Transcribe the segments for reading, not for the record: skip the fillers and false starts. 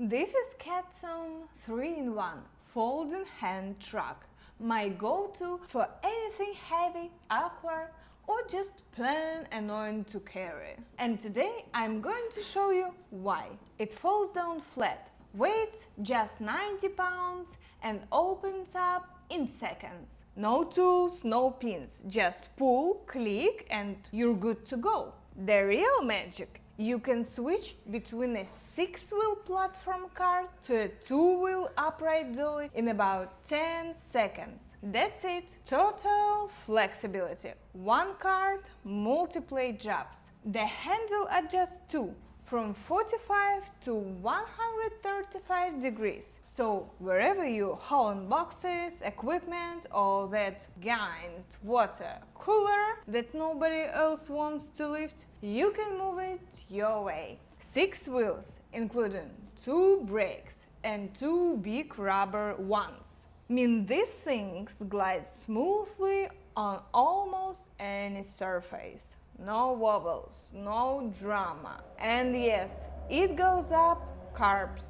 This is KEDSUM 3-in-1 folding hand truck, my go-to for anything heavy, awkward or just plain annoying to carry. And today I'm going to show you why. It folds down flat, weighs just 90 pounds and opens up in seconds. No tools, no pins, just pull, click and you're good to go. The real magic: you can switch between a 6-wheel platform cart to a 2-wheel upright dolly in about 10 seconds. That's it. Total flexibility. One cart, multiple jobs. The handle adjusts too, from 45 to 135 degrees. So wherever you haul boxes, equipment or that giant water cooler that nobody else wants to lift, you can move it your way. 6 wheels, including 2 brakes and 2 big rubber ones, mean these things glide smoothly on almost any surface. No wobbles, no drama. And yes, it goes up carbs.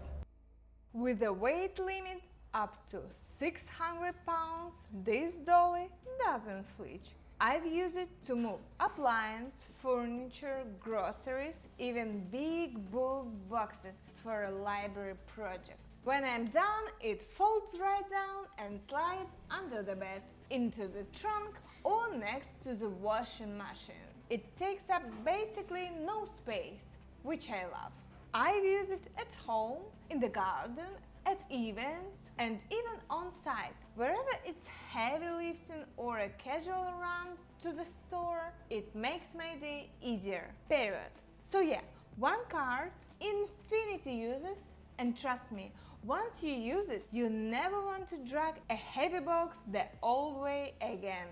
With a weight limit up to 600 pounds, this dolly doesn't flinch. I've used it to move appliances, furniture, groceries, even big bulk boxes for a library project. When I'm done, it folds right down and slides under the bed, into the trunk or next to the washing machine. It takes up basically no space, which I love. I've used it at home, in the garden, at events and even on site. Wherever it's heavy lifting or a casual run to the store, it makes my day easier, period. So yeah, one cart, infinity uses, and trust me, once you use it, you never want to drag a heavy box the old way again.